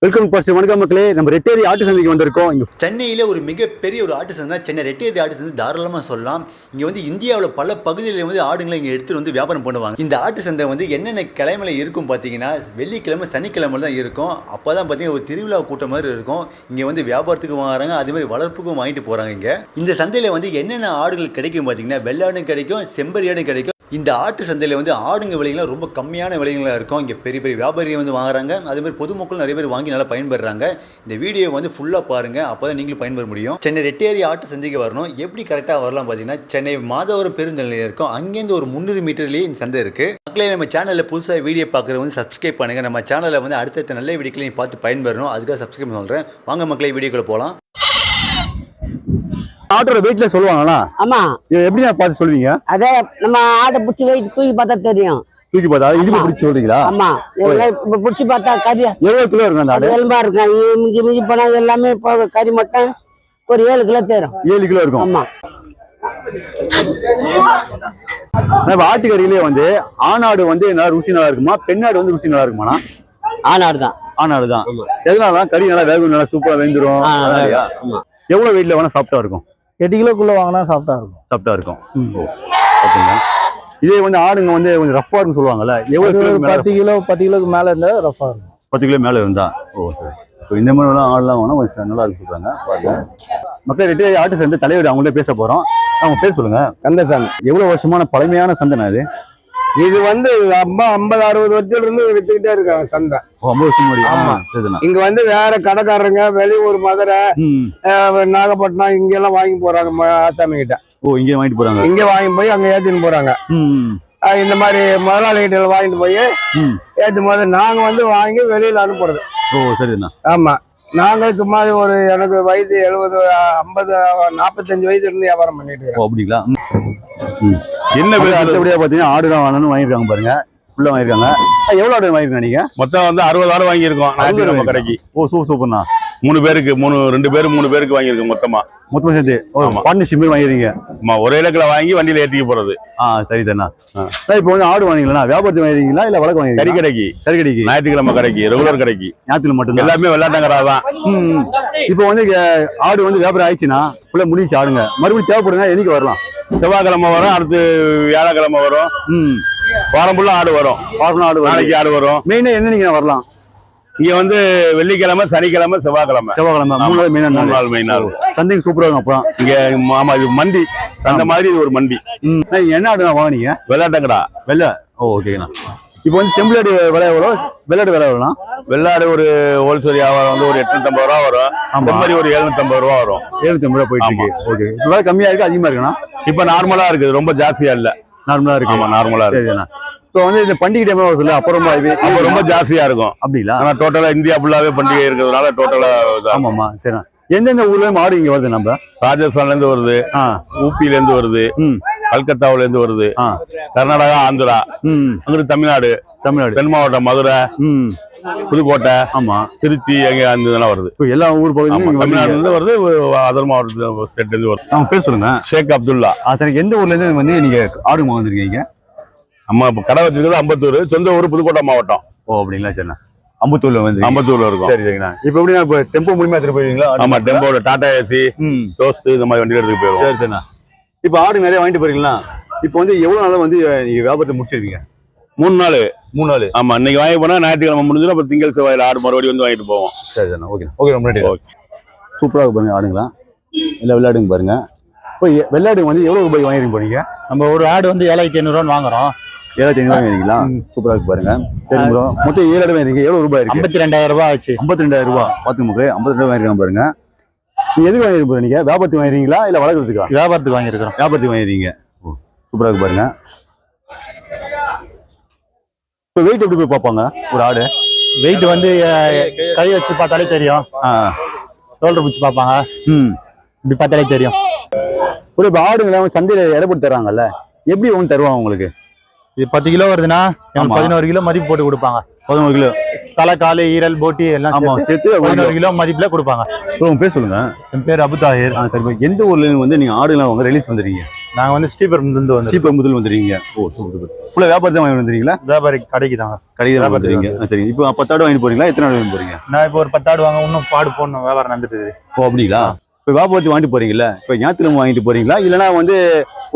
Welcome purse வணக்கம் மக்களே. நம்ம ரெட்டேரி ஆட்டு சந்தைக்கு வந்திருக்கோம். இங்கே சென்னையில் ஒரு மிகப்பெரிய ஒரு ஆட்டு சந்தை, சென்னை ரெட்டேரி ஆட்டு சந்தை தாராளமாக சொல்லலாம். இங்கே வந்து இந்தியாவில் பல பகுதிகளில் வந்து ஆடுங்களை இங்கே எடுத்துகிட்டு வந்து வியாபாரம் பண்ணுவாங்க. இந்த ஆட்டு சந்தை வந்து என்னென்ன கிழமையில இருக்கும் பார்த்தீங்கன்னா, வெள்ளிக்கிழமை சனிக்கிழமை தான் இருக்கும். அப்போ தான் பார்த்தீங்கன்னா ஒரு திருவிழா கூட்டம் மாதிரி இருக்கும். இங்கே வந்து வியாபாரத்துக்கு வாங்குறாங்க, அதே மாதிரி வளர்ப்புக்கும் வாங்கிட்டு போகிறாங்க. இங்கே இந்த சந்தையில் வந்து என்னென்ன ஆடுகள் கிடைக்கும் பார்த்தீங்கன்னா, வெள்ளாடும் கிடைக்கும், செம்பரியாடும் கிடைக்கும். இந்த ஆட்டு சந்தையில் வந்து ஆடுங்க விலைகள்லாம் ரொம்ப கம்மியான விலைகளாக இருக்கும். இங்கே பெரிய பெரிய வியாபாரிகள் வந்து வாங்குறாங்க, அதேமாதிரி பொதுமக்கள் நிறைய பேர் வாங்கி நல்லா பயன்படுறாங்க. இந்த வீடியோ வந்து ஃபுல்லாக பாருங்கள், அப்போ தான் நீங்களும் பயன்பெற முடியும். சென்னை ரெட்டேரி ஆட்டு சந்தைக்கு வரணும். எப்படி கரெக்டாக வரலாம் பார்த்தீங்கன்னா, சென்னை மாதவரம் பேருந்து நிலையம் இருக்கும், அங்கேருந்து ஒரு 300 மீட்டர்லேயே இந்த சந்தை இருக்குது. மக்களே, நம்ம சேனலில் புதுசாக வீடியோ பார்க்குறது வந்து சப்ஸ்கிரைப் பண்ணுங்கள். நம்ம சேனலில் வந்து அடுத்தடுத்த நல்ல வீடியோக்களை பார்த்து பயன்பெறணும், அதுக்காக சப்ஸ்கிரைப் சொல்கிறேன். வாங்க மக்களே, வீடியோக்குள்ளே போகலாம். ஆட்டோட வெயிட்ல சொல்லுவாங்களா? ஆமா. எப்படி நான் பார்த்து சொல்லுவீங்க? அதே நம்ம ஆட்டை பிடிச்சி வெயிட் தூக்கி பார்த்தா தெரியும். தூக்கி பார்த்தா இடுப்பு பிடிச்சி சொல்றீங்களா? ஆமா, பிடிச்சி பார்த்தா கறி எவ்வளவு கிலோ இருக்கும் அந்த ஆடு? எலும்பா இருக்கும். மிஞ்சி மிஞ்சி போனா எல்லாமே கறி மட்டும் ஒரு 7 கிலோ தேரும். 7 கிலோ இருக்கும். ஆமா. ஆட்டுக்கறியிலே வந்து ஆணாடு வந்து நல்லா ருசி நல்லா இருக்குமா, பெண்ணாடு வந்து ருசி நல்லா இருக்குமாண்ணா? ஆனாடு தான். ஆணாடு தான். எதனால? கறி நல்லா வேகும், நல்லா சூப்பரா வெந்துடும். எவ்வளவு வெயிட்ல வேணா சாப்பிட்டா இருக்கும்? 8 கிலோக்குள்ள வாங்கினா சாப்பிட்டா இருக்கும். ஓகேங்க. இதே வந்து ஆடுங்க வந்து கொஞ்சம் ரஃபா இருக்குன்னு சொல்லுவாங்கல்ல, எவ்வளவு கிலோ? 10 கிலோக்கு மேல இருந்தா ரஃபா இருக்கும். 10 கிலோ மேல இருந்தா. ஓ சரி. இந்த மாதிரி ஆடுலாம் வாங்கினா கொஞ்சம் நல்லா இருக்கு சொல்றாங்க. பாருங்க மக்கள், ரெட்டேரி ஆட்டு சந்தை தலைவர் அவங்கள்ட்ட பேச போறோம். அவங்க பேர் சொல்லுங்க. கந்தசாமி. எவ்வளவு வருஷமான பழமையான சந்தைனா இது? இது வந்து 50-60 வருஷத்துல இருந்து வித்துக்கிட்டே இருக்காங்க சந்தை. 50 வருஷம் முன்னாடி. ஆமா. இங்க வந்து வேற கடைக்காரங்க வெளியூர், மதுரை, நாகப்பட்டினம் இங்க எல்லாம் வாங்கி போறாங்க ஆசாமி கிட்ட. ஓ, இங்கே வாங்கிட்டு போறாங்க. இங்க வாங்கி போய் அங்க ஏத்தின்னு போறாங்க. இந்த மாதிரி முதலாளிகிட்ட வாங்கிட்டு போய் ஏற்றும் போது நாங்க வந்து வாங்கி வெளியில அனுப்புறது. ஓ சரிண்ணா. ஆமா. நாங்க சும்மா ஒரு எனக்கு வயது 70, 50, 45 வயது இருந்து வியாபாரம் பண்ணிட்டு இருக்கோம். அப்படிங்களா? என்ன அடுத்தபடியா பாத்தீங்கன்னா ஆடுதான் வாங்கணும்னு வாங்கிருக்காங்க பாருங்க. ஃபுல்லா வாங்கிருக்காங்க. எவ்வளவு ஆடு வாங்கிருக்காங்க நீங்க? மொத்தம் வந்து 60 ஆடு வாங்கியிருக்கோம் நம்ம கடைக்கு. ஓ சூப்பர்ண்ணா. 3 பேருக்கு 3 பேருக்கு வாங்கியிருக்கோம் மொத்தமா சேர்த்து. பார்ட்னர்ஷிப் வாங்கிருக்கீங்க? ஆமா, ஒரே இடத்துல வாங்கி வண்டியில ஏற்றிக்க போறது. சரி தானே. இப்போ வந்து ஆடு வாங்கிங்களா, வியாபாரத்துக்கு வாங்கிருக்கீங்களா இல்ல வழக்கு வாங்கி? கறி கடைக்கு ஞாயிற்றுக்கிழமை கடைக்கு, ரெகுலர் கடைக்கு. ஞாயிற்றுக்கிழமை மட்டும் எல்லாமே வெள்ளாட்டங்கரா தான். இப்போ வந்து ஆடு வந்து வியாபாரம் ஆயிடுச்சுன்னா ஃபுல்லா முடிச்சு ஆடுங்க மறுபடியும் தேவைப்படுங்க, என்னைக்கு வரலாம்? செவ்வாய்க்கிழமை வரும், அடுத்து வியாழக்கிழமை வரும், வாரம் ஃபுல்லா ஆடு வரும். நாளைக்கு ஆடு வரும். மெயினா என்ன நீங்க வரலாம்? இங்க வந்து வெள்ளிக்கிழமை, சனிக்கிழமை, செவ்வாய்க்கிழமை 3 நாள் மெயின் நாள். சந்தைக்கு சூப்பரா இருக்கும். அப்புறம் இங்க ஆமா, இது மண்டி அந்த மாதிரி, இது ஒரு மண்டி. என்ன ஆடு வாங்கினீங்க? வெள்ளாட்டங்கடா. ஓகேண்ணா. இப்போ வந்து செம்பிளாடு விலை எவ்வளோ, வெள்ளாடு விலை எவ்வளோ? வெள்ளாடு ஒரு ஹோல்சேல் வியாபாரம் வந்து ஒரு 850 ரூபா வரும். அந்த மாதிரி ஒரு 750 ரூபா வரும். 750 ரூபா போயிட்டு இருக்கு. ஓகே. இப்போ கம்மியா இருக்கு, அதிகமா இருக்குண்ணா? இப்ப நார்மலா இருக்குது, ரொம்ப ஜாஸ்தியா இல்ல. நார்மலா இருக்கு. ஆமா, நார்மலா இருக்கு. சரிண்ணா. இப்போ வந்து இந்த பண்டிகை டைம்ல சொல்ல அப்புறமா அப்ப ரொம்ப ஜாஸ்தியா இருக்கும். அப்படிங்களா? ஆனா டோட்டலா இந்தியா ஃபுல்லாவே பண்டிகை இருக்கிறதுனால டோட்டலா. ஆமாமா. சரிண்ணா. எந்தெந்த ஊர்ல மாடு இங்க வருது? நம்ம ராஜஸ்தான்ல இருந்து வருது, ஊபில இருந்து வருது, கல்கத்தாவில இருந்து வருது, கர்நாடகா, ஆந்திரா, அங்கிட்டு தமிழ்நாடு, தென் மாவட்டம், மதுரை, புதுக்கோட்டை, ஆமா, திருச்சி, எங்க அந்த இதெல்லாம் வருது. எல்லா ஊர் பகுதியும் தமிழ்நாடுல இருந்து வருது, அதர் மாவட்டத்துல ஸ்டேட்ல இருந்து வருது. அவங்க பேர் சொல்லுங்க. ஷேக் அப்துல்லா. சரி. எந்த ஊர்ல இருந்து வந்து நீங்க ஆடு வாங்கிருக்கீங்க? அம்மா இப்ப கடை வச்சிருக்கிறது அம்பத்தூர், சொந்த ஊர் புதுக்கோட்டை மாவட்டம். ஓ அப்படிங்களா? சரிண்ணா. அம்பத்தூர்ல வந்து இருக்கும். சரி சரிங்கண்ணா. இப்போ எப்படின்னா இப்போ டெம்போ மூலியமா எடுத்துட்டு போயிருவீங்களா? ஆமா, டெம்போல டாடா ஏசி, டோஸ்ட் இந்த மாதிரி வண்டியில எடுத்துட்டு போயிருவோம். சரி சரிண்ணா. இப்போ ஆடு நிறைய வாங்கிட்டு போறீங்களா? இப்போ வந்து எவ்வளவு நாளா வந்து நீங்க வியாபாரத்தை முடிச்சிருக்கீங்க? 3 நாள். ஆமா, இன்னைக்கு வாங்கி போனா ஞாயிற்றுக்கிழமை முடிஞ்சிடும். அப்புறம் திங்கள் செவ்வாயில ஆடு மறுபடியும் வந்து வாங்கிட்டு போவோம். சரி சரிண்ணா. ஓகே ரொம்ப நன்றி. ஓகே. சூப்பராக பாருங்க ஆடுங்களா, இல்லை வெள்ளாடுங்க பாருங்க. இப்போ வெள்ளாடு வந்து எவ்வளவு ரூபாய்க்கு வாங்கிருக்கீங்க போனீங்க? நம்ம ஒரு ஆடு வந்து 7500 வாங்குறோம். 7500 வாங்கிருக்கீங்களா? சூப்பரா இருக்கு பாருங்க. சரி ப்ரோ, மொத்தம் 7 ஆடு வாங்கிருக்கீங்க. எவ்வளவு ரூபாய் இருக்கு? 52000 ரூபாய் ஆச்சு. 52000 ரூபாய். பாத்துங்க மக்களே, 52000 வாங்கிருக்காங்க பாருங்க. நீங்க எதுக்கு வாங்கிருக்கீங்க? நீங்க வியாபாரத்துக்கு வாங்கிருக்கீங்களா இல்ல வளர்க்கறதுக்கா? வியாபாரத்துக்கு வாங்கிருக்கோம். வியாபாரத்துக்கு வாங்கிருக்கீங்க. சூப்பரா இருக்கு பாருங்க. இப்போ வெயிட் எப்படி போய் பார்ப்பாங்க ஒரு ஆடு? வெயிட் வந்து கை வச்சு பார்த்தாலே தெரியும். ஷோல்டர் பிடிச்சி பார்ப்பாங்க. இப்படி பார்த்தாலே தெரியும். ஒரு இப்போ ஆடுங்களை சந்தையில எடை போட்டு தர்றாங்கல்ல, எப்படி ஒன்று தருவாங்க உங்களுக்கு? இது 10 கிலோ வருதுன்னா 11 கிலோ மதிப்பு போட்டு கொடுப்பாங்க. 11 கிலோ. தலை, காலு, ஈரல், போட்டி எல்லாம் ஆமா சேர்த்து 11 கிலோ மதிப்புல கொடுப்பாங்க. உங்க பேர் சொல்லுங்க. என் பேர் அபுதாஹிர். சரி, எந்த ஊர்ல இருந்து வந்து நீங்க ஆடுலாம் வாங்க ரிலீஸ் வந்துறீங்க? நாங்க வந்து ஸ்ரீபெரும்புல இருந்து வந்து ஸ்ரீபெரும்புதூர் வந்துறீங்க. ஓ சூப்பர். ஃபுல்லா வியாபாரத்தை வாங்கி வந்துறீங்களா? வியாபாரி கடைக்கு தாங்க. கடைக்கு தான் வந்துறீங்க. சரி, இப்போ 10 ஆடு வாங்கிட்டு போறீங்களா? எத்தனை ஆடு வாங்கிட்டு போறீங்க? நான் இப்போ ஒரு 10 ஆடு வாங்க, இன்னும் பாடு போடணும், வியாபாரம் நடந்துட்டு இருக்குது. ஓ அப்படிங்களா? இப்போ வியாபாரத்தை வாங்கிட்டு போறீங்களா? இப்போ ஞாயிற்றுக்கிழமை வாங்கிட்டு போறீங்களா இல்லைன்னா வந்து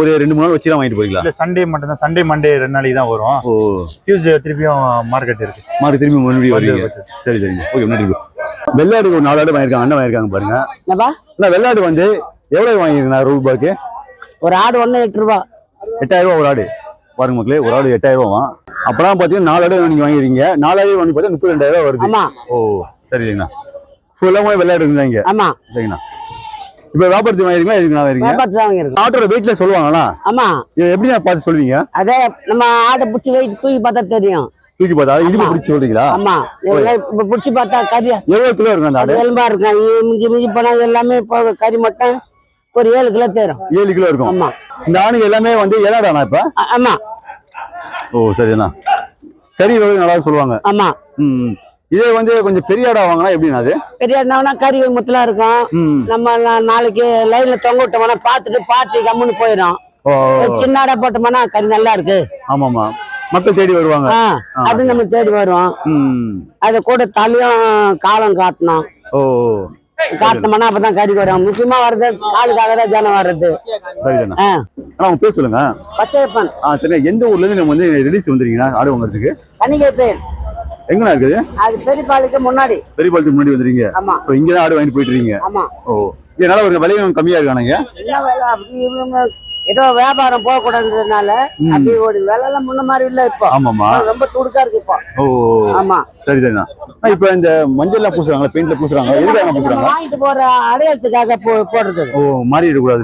ஒரு 2-3 நாள் வச்சு தான் வாங்கிட்டு போறீங்களா? இல்ல சண்டே மட்டும் தான். சண்டே மண்டே 2 நாளைக்கு தான் வரும். ஓ டியூஸ்டே திருப்பியும் மார்க்கெட் இருக்கு. திரும்பி மறுபடியும் வரீங்க. சரி சரிங்க, ஓகே. நன்றி. வெள்ளாடு ஒரு 4 ஆடு வாங்கியிருக்காங்க, அண்ணன் வாங்கியிருக்காங்க பாருங்க. அண்ணா வெள்ளாடு வந்து எவ்வளவு வாங்கிருக்கீங்க ரூபாய்க்கு? ஒரு ஆடு ஒண்ணு 8 ரூபா. 8000 ரூபா ஒரு ஆடு. பாருங்க மக்களே, ஒரு ஆடு 8000 ரூபா. அப்பெல்லாம் பாத்தீங்கன்னா 4 ஆடு நீங்க வாங்கிருக்கீங்க. 4 ஆடு வந்து பார்த்தா 32,000 ரூபா வருது. ஆமா. ஓ சரிங்கண்ணா. ஃபுல்லாமே வெள்ளாடு இருந்தாங்க. ஆமா சரிங்கண்ணா. இப்ப வியாபாரத்துக்கு வாங்கிருக்கீங்களா? எதுக்கு வாங்கிருக்கீங்க? வியாபாரத்துக்கு வாங்கிருக்கோம். ஆட்டோட வெயிட்ல சொல்லுவாங்களா? ஆமா. எப்படி நான் பார்த்து சொல்லுவீங்க? அதே நம்ம ஆட்டை பிடிச்சி வெயிட் தூக்கி பார்த்தா தெரியும். தூக்கி பார்த்தா இடுப்பு பிடிச்சி சொல்றீங்களா? ஆமா. இப்ப பிடிச்சி பார்த்தா கறி எவ்வளவு கிலோ இருக்கும் அந்த ஆடு? எலும்பா இருக்கும். மிஞ்சி மிஞ்சி போனா எல்லாமே இப்போ கறி மட்டும் ஒரு 7 கிலோ தேரும். 7 கிலோ இருக்கும். ஆமா. இந்த ஆணுங்க எல்லாமே வந்து ஏழாடானா இப்ப? ஆமா. ஓ சரிண்ணா. கறி வகை நல்லா சொல்லுவாங்க. ஆமா. இதே வந்து கொஞ்சம் பெரிய ஆடா வாங்கினா எப்படின்னா? அது பெரிய ஆடுனா கறி முத்தலா இருக்கும். நம்ம நாளைக்கு லைன்ல தொங்க விட்டோம்னா பார்த்துட்டு பாட்டி கம்முன்னு போயிடும். சின்ன ஆடா போட்டோம்னா கறி நல்லா இருக்கு. ஆமாமா, மக்கள் தேடி வருவாங்க. அப்படின்னு நம்ம தேடி வருவோம். அத கூட தலையும் காலம் காட்டணும். ஓ காட்டினோம்னா அப்பதான் கறி வரும். முக்கியமா வர்றது காலுக்காக தான் ஜனம் வர்றது. சரிதாண்ணா. ஆனா உங்க பேர் சொல்லுங்க. பச்சையப்பன். சரி, எந்த ஊர்ல இருந்து நம்ம வந்து ரிலீஸ் வந்துருக்கீங்கன்னா ஆடு வாங்குறதுக்கு? கணிகை பேர். எங்கண்ணா இருக்குது? அது பெரியபாலுக்கு முன்னாடி. பெரியபாலத்துக்கு முன்னாடி வந்துறீங்க. ஆமா. இப்போ இங்கதான் ஆடு வாங்கிட்டு போயிட்டு இருக்கீங்க. ஆமா. ஓ இதனால ஒரு விலையும் கம்மியா இருக்கானுங்க. என்ன வேலை அப்படி ஏதோ வியாபாரம் போக கூடாதுனால அப்படி ஒரு வேலை எல்லாம் முன்ன மாதிரி இல்ல இப்போ. ஆமாமா, ரொம்ப துடுக்கா இருக்கு இப்போ. ஓ ஆமா. சரி சரிண்ணா. இப்ப இந்த மஞ்சள்ல பூசுறாங்க, பெயிண்ட்ல பூசுறாங்க, எதுக்காக பூசுறாங்க? வாங்கிட்டு போற அடையாளத்துக்காக போடுறது. ஓ மாறிட கூடாது.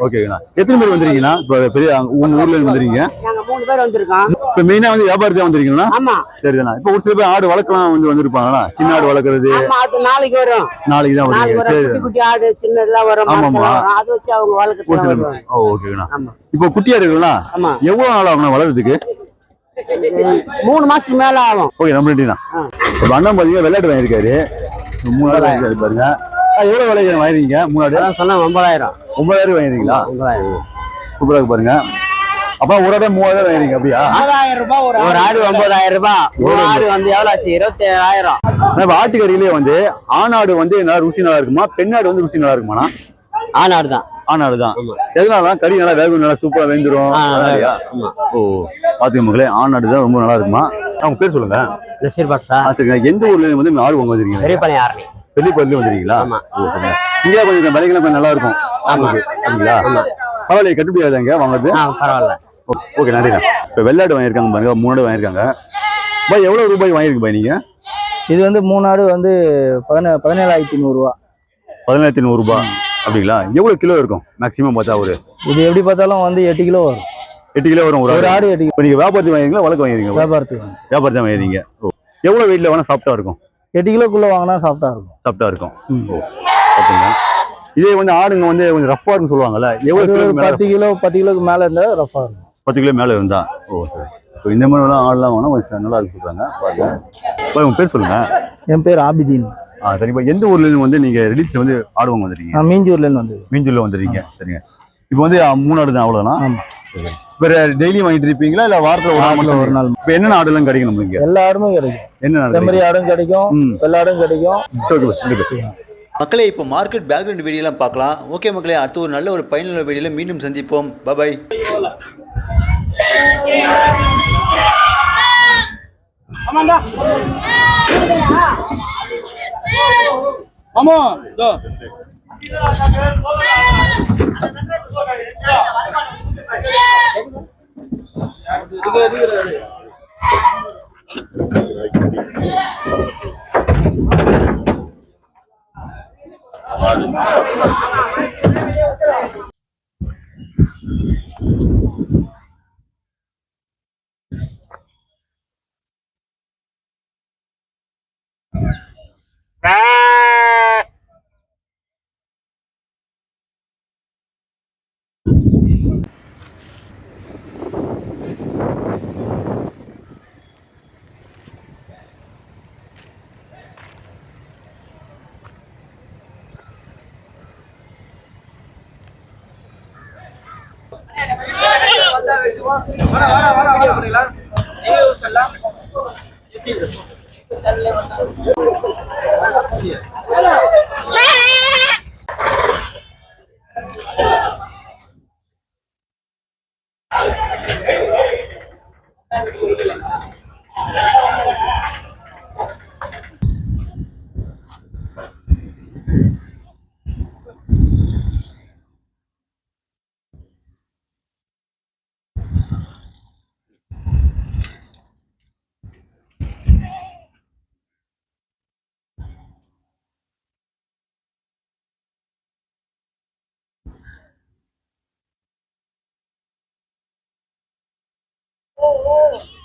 ஓகேங்கண்ணா. எத்தனை பேர் வந்துருக்கீங்கன்னா? இப்போ பெரிய உங்க ஊர்ல இருந்து வந்துருக்கீங்க? நாங்க 3 பேர் வந்திருக்கோம். இப்ப மெயினா வந்து வியாபாரத்தை வந்திருக்கீங்களா? ஆமா. சரிதாண்ணா. இப்ப ஒரு சில பேர் ஆடு வளர்க்கலாம் வந்து வந்திருப்பாங்களா? சின்ன ஆடு வளர்க்கறது. ஆமா, அது நாளைக்கு வரும். நாளைக்கு தான் வருவீங்க. சரி. குட்டி குட்டி ஆடு சின்னதெல்லாம் வரும். ஆமாமா, அது வச்சு அவங்க வளர்க்கறது வருவாங்க. ஓகேங்கண்ணா. இப்போ குட்டியா இருக்குங்களா? ஆமா. எவ்வளவு நாள் ஆகும் வளர்றதுக்கு? 3 மாசத்துக்கு மேல ஆகும். ஓகே, நம்ம ரெடிண்ணா. இப்ப அண்ணன் பாத்தீங்கன்னா வெள்ளாடு வாங்கியிருக்காரு. 3 ஆடு வாங்கிருக்காரு பாருங்க. எவ்வளவு விலைக்கு வாங்கிருக்கீங்க? 3 ஆடு சொன்னா 9,000. 9,000 வாங்கிருக்கீங்களா? 9,000. சூப்பரா இருக்கு பாருங்க. அப்ப ஒரு ஆடு 3,000 வாங்கிருக்கீங்க அப்படியா? 9,000 ரூபாய் ஒரு ஆடு. 9,000 ரூபாய். ஒரு ஆடு வந்து எவ்வளவு ஆச்சு? 27,000. இப்ப ஆட்டுக்கறியிலேயே வந்து ஆணாடு வந்து நல்லா ருசி நல்லா இருக்குமா, பெண்ணாடு வந்து ருசி நல்லா இருக்குமாண்ணா? ஆனாடு தான். ஆணாடு தான். எதனால? கறி நல்லா வேகும், நல்லா சூப்பரா வெந்துரும். ஓ பாத்துக்க மக்களே, ஆணாடு தான் ரொம்ப நல்லா இருக்குமா. அவங்க பேர் சொல்லுங்க. சரிங்க. எந்த ஊர்ல இருந்து வந்து ஆடு வாங்க வந்துருக்கீங்க? பெரியபாளையம். பெரியபாளையத்துல வந்துருக்கீங்களா? ஓ சரிங்க. இங்கே கொஞ்சம் விலைகள்லாம் கொஞ்சம் நல்லா இருக்கும். அப்படிங்களா? பரவாயில்ல, கட்டுப்படியாதாங்க வாங்குறது? பரவாயில்ல. ஓகே நன்றிண்ணா. இப்ப வெள்ளாடு வாங்கியிருக்காங்க பாருங்க, 3 ஆடு வாங்கியிருக்காங்க. பாய் எவ்வளவு ரூபாய் வாங்கிருக்கு பாய் நீங்க? இது வந்து 3 ஆடு வந்து 17,100 ரூபா. 17,100 ரூபாய். அப்படிங்களா? எவ்வளவு கிலோ இருக்கும் மேக்ஸிமம் பார்த்தா? ஒரு இது எப்படி பார்த்தாலும் வந்து 8 கிலோ வரும். 8 கிலோ வரும் ஒரு ஆடு. 8 கிலோ. இப்போ நீங்க வியாபாரத்துக்கு வாங்கிருக்கீங்களா வளர்க்க வாங்கிருக்கீங்க? வியாபாரத்துக்கு. வியாபாரத்தை வாங்கிருக்கீங்க. எவ்வளவு வெயிட்ல வேணா சாஃப்டா இருக்கும்? 8 கிலோக்குள்ள வாங்கினா சாஃப்டா இருக்கும். சாஃப்டா இருக்கும். ஓகேங்க. இதே வந்து ஆடுங்க வந்து கொஞ்சம் ரஃப்பா இருக்குன்னு சொல்லுவாங்கல்ல, எவ்வளவு கிலோ? 10 கிலோக்கு மேல இருந்தா ரஃப்பா இருக்கும். 10 கிலோ மேல இருந்தா. ஓ சரி. இப்போ இந்த மாதிரி எல்லாம் ஆடுலாம் வாங்கினா கொஞ்சம் நல்லா இருக்கு சொல்றாங்க. பாருங்க. உங்க பேர் சொல்லுங்க. என் பேர் ஆபிதீன். சரிப்பா. எந்த ஊர்ல இருந்து வந்து நீங்க ரிலீஸ்ல வந்து ஆடு வாங்க வந்துருக்கீங்க? நான் மீஞ்சூர்ல இருந்து வந்து. மீஞ்சூர்ல வந்துருக்கீங்க. சரிங்க. இப்போ வந்து 3 ஆடு தான் அவ்வளவுதான்? ஆமா. வேற டெய்லி வாங்கிட்டு இருப்பீங்களா இல்ல வாரத்துல ஒரு நாள்? இப்போ என்னென்ன ஆடுலாம் கிடைக்கும் நமக்கு? எல்லா ஆடுமே கிடைக்கும். என்ன செம்மறி ஆடும் கிடைக்கும், வெள்ளாடும் கிடைக்கும். மக்களே, இப்போ மார்க்கெட் பேக்ரவுண்ட் வீடியோலாம் பார்க்கலாம். ஓகே மக்களே, அடுத்து ஒரு நல்ல ஒரு பயனுள்ள வீடியோல மீண்டும் சந்திப்போம். பாய். ஆமா. Oh, oh.